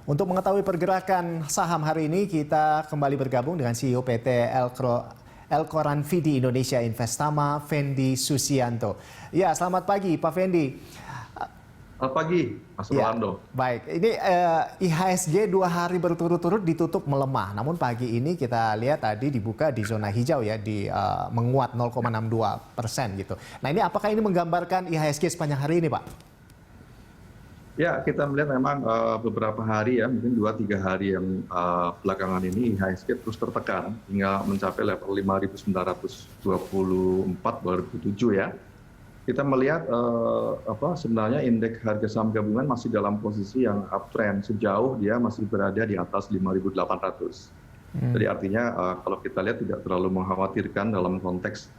Untuk mengetahui pergerakan saham hari ini, kita kembali bergabung dengan CEO PT Elkoran Vidi Indonesia Investama, Fendi Susianto. Ya, selamat pagi Pak Fendi. Selamat pagi, Mas Rolando. Baik, ini IHSG 2 hari berturut-turut ditutup melemah. Namun pagi ini kita lihat tadi dibuka di zona hijau ya, di menguat 0,62% gitu. Nah ini apakah ini menggambarkan IHSG sepanjang hari ini Pak? Ya, kita melihat memang beberapa hari ya, mungkin 2-3 hari yang belakangan ini IHSG terus tertekan hingga mencapai level 5.924/2007 ya. Kita melihat sebenarnya indeks harga saham gabungan masih dalam posisi yang uptrend sejauh dia masih berada di atas 5.800. Jadi artinya kalau kita lihat tidak terlalu mengkhawatirkan dalam konteks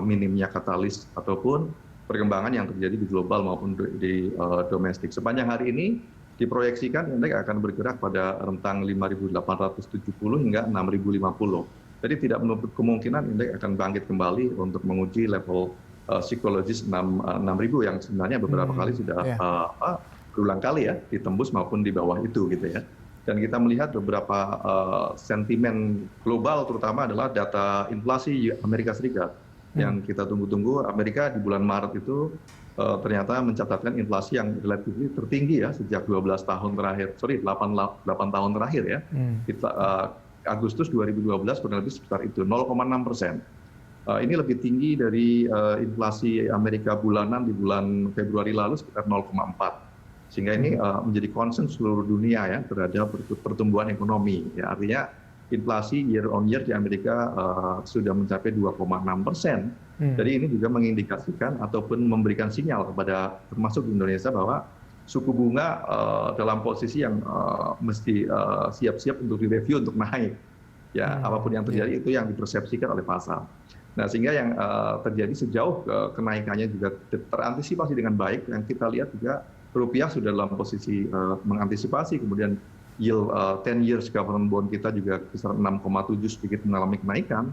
minimnya katalis ataupun perkembangan yang terjadi di global maupun di domestik. Sepanjang hari ini diproyeksikan indeks akan bergerak pada rentang 5.870 hingga 6.050. Jadi tidak menutup kemungkinan indeks akan bangkit kembali untuk menguji level psikologis 6.000 yang sebenarnya beberapa kali sudah berulang kali ya ditembus maupun di bawah itu gitu ya. Dan kita melihat beberapa sentimen global terutama adalah data inflasi Amerika Serikat yang kita tunggu-tunggu. Amerika di bulan Maret itu ternyata mencatatkan inflasi yang relatif tertinggi ya sejak 8 tahun terakhir ya. Agustus 2012 kurang lebih sekitar itu 0,6%. Ini lebih tinggi dari inflasi Amerika bulanan di bulan Februari lalu sekitar 0,4. Sehingga ini menjadi concern seluruh dunia ya terhadap pertumbuhan ekonomi. Ya, artinya inflasi year on year di Amerika sudah mencapai 2,6%. Jadi ini juga mengindikasikan ataupun memberikan sinyal kepada termasuk di Indonesia bahwa suku bunga dalam posisi yang mesti siap-siap untuk direview untuk naik. Ya, apapun yang terjadi itu yang dipersepsikan oleh pasar. Nah, sehingga yang terjadi sejauh kenaikannya juga terantisipasi dengan baik. Yang kita lihat juga rupiah sudah dalam posisi mengantisipasi, kemudian yield 10 years government bond kita juga kisaran 6,7 sedikit mengalami kenaikan.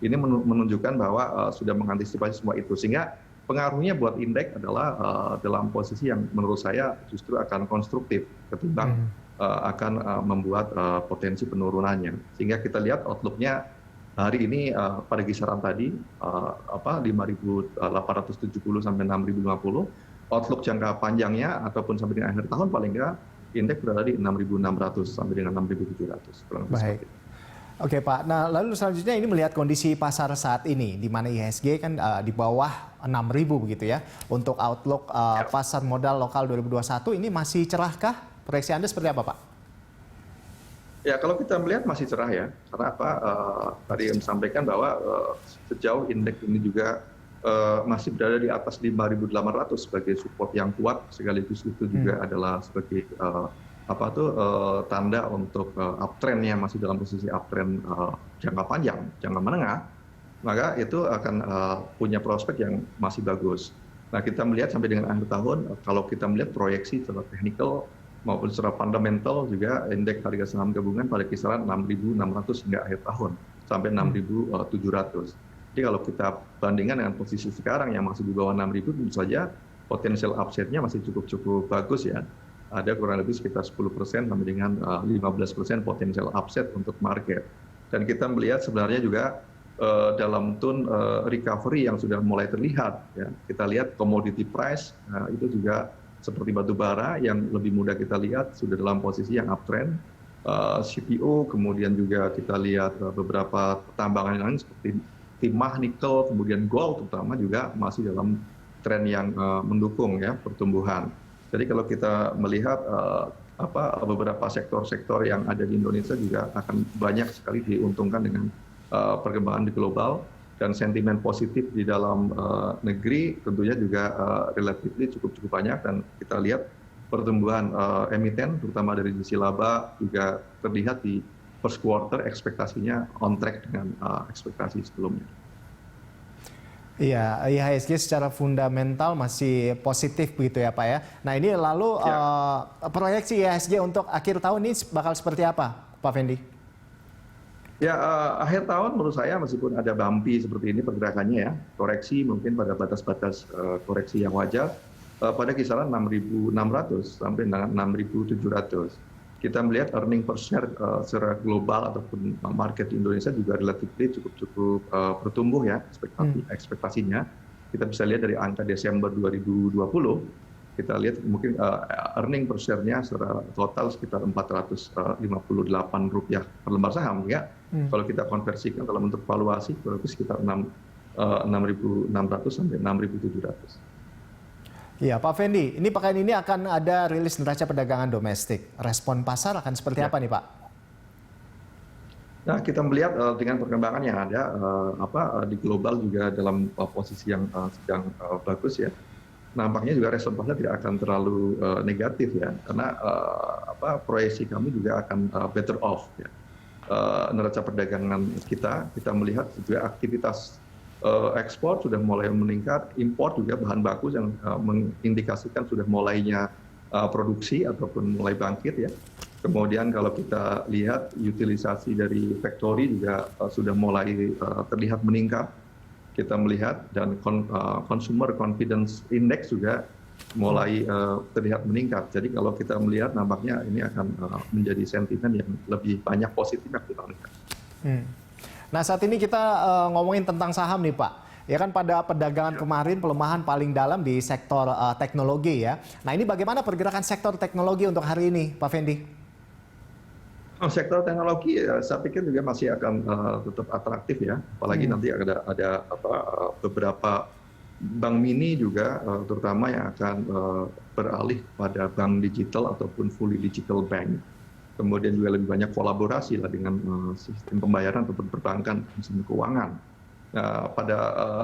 Ini menunjukkan bahwa sudah mengantisipasi semua itu, sehingga pengaruhnya buat indeks adalah dalam posisi yang menurut saya justru akan konstruktif ketimbang akan membuat potensi penurunannya. Sehingga kita lihat outlook-nya hari ini pada kisaran tadi 5.870 sampai 6.050. Outlook jangka panjangnya ataupun sampai dengan akhir tahun paling nggak indeks berada di 6.600 sampai dengan 6.700. Baik. Oke Pak, nah lalu selanjutnya ini melihat kondisi pasar saat ini di mana IHSG kan di bawah 6.000 begitu ya. Untuk outlook pasar modal lokal 2021 ini masih cerahkah? Proyeksi Anda seperti apa Pak? Ya, kalau kita melihat masih cerah ya, karena apa? Tadi yang disampaikan bahwa sejauh indeks ini juga masih berada di atas 5.800 sebagai support yang kuat, sekaligus itu juga adalah sebagai tanda untuk uptrendnya masih dalam posisi uptrend jangka panjang, jangka menengah, maka itu akan punya prospek yang masih bagus. Nah, kita melihat sampai dengan akhir tahun, kalau kita melihat proyeksi secara teknikal maupun secara fundamental juga indeks harga saham gabungan pada kisaran 6.600 hingga akhir tahun sampai 6.700. Jadi kalau kita bandingkan dengan posisi sekarang yang masih di bawah 6.000, tentu saja potensial upside-nya masih cukup bagus ya. Ada kurang lebih sekitar 10% sampai dengan 15% potensial upside untuk market. Dan kita melihat sebenarnya juga dalam tone recovery yang sudah mulai terlihat ya. Kita lihat commodity price itu juga seperti batu bara yang lebih mudah kita lihat sudah dalam posisi yang uptrend. CPO, kemudian juga kita lihat beberapa tambangan lain seperti timah, nikel, kemudian gold terutama juga masih dalam tren yang mendukung ya pertumbuhan. Jadi kalau kita melihat beberapa sektor-sektor yang ada di Indonesia juga akan banyak sekali diuntungkan dengan perkembangan di global. Dan sentimen positif di dalam negeri tentunya juga relatif cukup banyak, dan kita lihat pertumbuhan emiten terutama dari sisi laba juga terlihat di first quarter ekspektasinya on track dengan ekspektasi sebelumnya. Iya, IHSG secara fundamental masih positif begitu ya Pak ya. Nah ini lalu proyeksi IHSG untuk akhir tahun ini bakal seperti apa Pak Fendi? Ya, akhir tahun menurut saya meskipun ada bumpy seperti ini pergerakannya ya, koreksi mungkin pada batas-batas koreksi yang wajar pada kisaran 6.600 sampai dengan 6.700. kita melihat earning per share secara global ataupun market di Indonesia juga relatif cukup bertumbuh ya ekspektasinya. Kita bisa lihat dari angka Desember 2020, kita lihat mungkin earning per share-nya secara total sekitar Rp458 per lembar saham ya. Kalau kita konversikan dalam bentuk valuasi berarti sekitar 6.600 sampai 6.700. Iya, Pak Fendi, ini pekan ini akan ada rilis neraca perdagangan domestik. Respon pasar akan seperti apa nih, Pak? Nah, kita melihat dengan perkembangan yang ada di global juga dalam posisi yang sedang bagus ya. Nampaknya juga respon pasar tidak akan terlalu negatif ya, karena proyeksi kami juga akan better off ya. Neraca perdagangan kita melihat juga aktivitas ekspor sudah mulai meningkat, impor juga bahan baku yang mengindikasikan sudah mulainya produksi ataupun mulai bangkit ya. Kemudian kalau kita lihat utilisasi dari factory juga sudah mulai terlihat meningkat. Kita melihat dan consumer confidence index juga mulai terlihat meningkat. Jadi kalau kita melihat nampaknya ini akan menjadi sentimen yang lebih banyak positif yang kita lihat. Nah, saat ini kita ngomongin tentang saham nih, Pak. Ya kan pada perdagangan kemarin pelemahan paling dalam di sektor teknologi ya. Nah, ini bagaimana pergerakan sektor teknologi untuk hari ini, Pak Fendi? Sektor teknologi saya pikir juga masih akan tetap atraktif ya. Apalagi nanti ada beberapa bank mini juga terutama yang akan beralih pada bank digital ataupun fully digital bank. Kemudian juga lebih banyak kolaborasi lah dengan sistem pembayaran ataupun perbankan, sistem keuangan. Nah, pada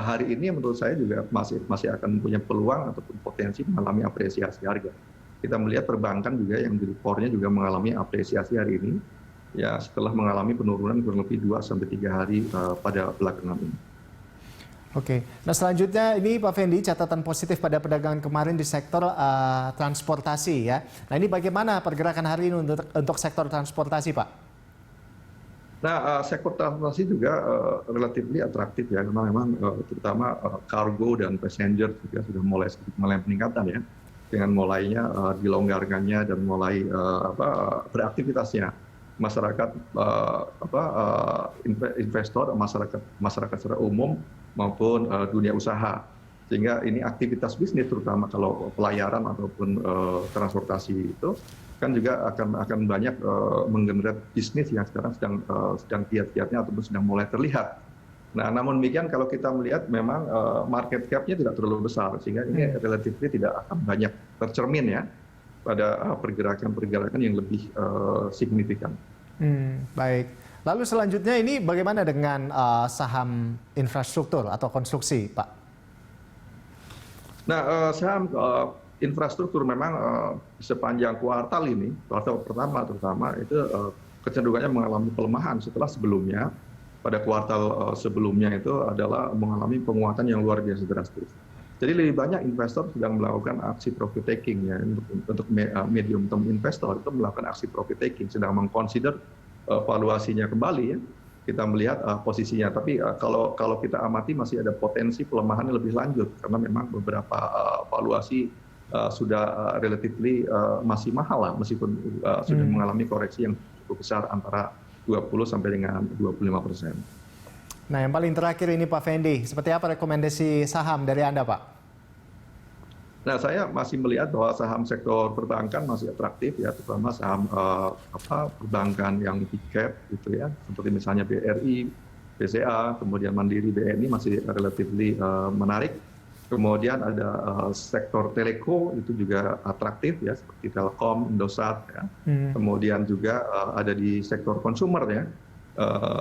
hari ini menurut saya juga masih akan punya peluang ataupun potensi mengalami apresiasi harga. Kita melihat perbankan juga yang jadi core-nya juga mengalami apresiasi hari ini, ya setelah mengalami penurunan kurang lebih 2-3 hari pada belakangan ini. Oke, nah selanjutnya ini Pak Fendi catatan positif pada perdagangan kemarin di sektor transportasi ya. Nah ini bagaimana pergerakan hari ini untuk sektor transportasi, Pak? Nah, sektor transportasi juga relatif atraktif ya, karena memang terutama kargo dan passenger juga sudah mulai peningkatan ya, dengan mulainya dilonggarkannya dan mulai beraktivitasnya masyarakat investor, masyarakat secara umum maupun dunia usaha, sehingga ini aktivitas bisnis terutama kalau pelayaran ataupun transportasi itu kan juga akan banyak menggenerate bisnis yang sekarang sedang giat-giatnya ataupun sedang mulai terlihat. Nah, namun demikian kalau kita melihat memang market cap-nya tidak terlalu besar, sehingga ini relatif tidak akan banyak tercermin ya pada pergerakan-pergerakan yang lebih signifikan. Baik. Lalu selanjutnya ini bagaimana dengan saham infrastruktur atau konstruksi, Pak? Nah, saham infrastruktur memang sepanjang kuartal ini, kuartal pertama terutama itu kecenderungannya mengalami pelemahan setelah sebelumnya pada kuartal sebelumnya itu adalah mengalami penguatan yang luar biasa drastis. Jadi lebih banyak investor sedang melakukan aksi profit taking ya, untuk medium term investor itu melakukan aksi profit taking, sedang mengconsider valuasinya kembali ya. Kita melihat posisinya, tapi kalau kita amati masih ada potensi pelemahan yang lebih lanjut karena memang beberapa valuasi sudah relatively masih mahal lah, meskipun sudah mengalami koreksi yang cukup besar antara 20 sampai dengan 25%. Nah, yang paling terakhir ini Pak Fendi, seperti apa rekomendasi saham dari Anda, Pak? Nah, saya masih melihat bahwa saham sektor perbankan masih atraktif ya, terutama saham perbankan yang big cap gitu ya, seperti misalnya BRI, BCA, kemudian Mandiri, BNI masih relatif menarik. Kemudian ada sektor telco itu juga atraktif ya, seperti Telkom, Indosat ya. Kemudian juga ada di sektor consumer ya.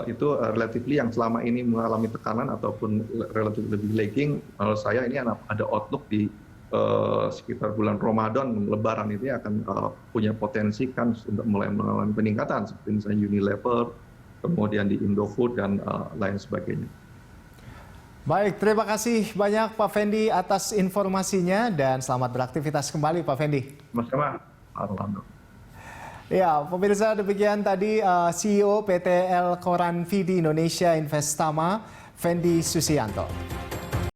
Itu relatif yang selama ini mengalami tekanan ataupun relatif lebih lagging. Menurut saya ini ada outlook di sekitar bulan Ramadan, Lebaran itu akan punya potensi kan untuk mulai mengalami peningkatan seperti misalnya Unilever, kemudian di Indofood dan lain sebagainya. Baik, terima kasih banyak Pak Fendi atas informasinya dan selamat beraktivitas kembali Pak Fendi. Sama-sama, Arlando. Ya, pemirsa demikian tadi CEO PT El Koran Vidi Indonesia Investama, Fendi Susianto.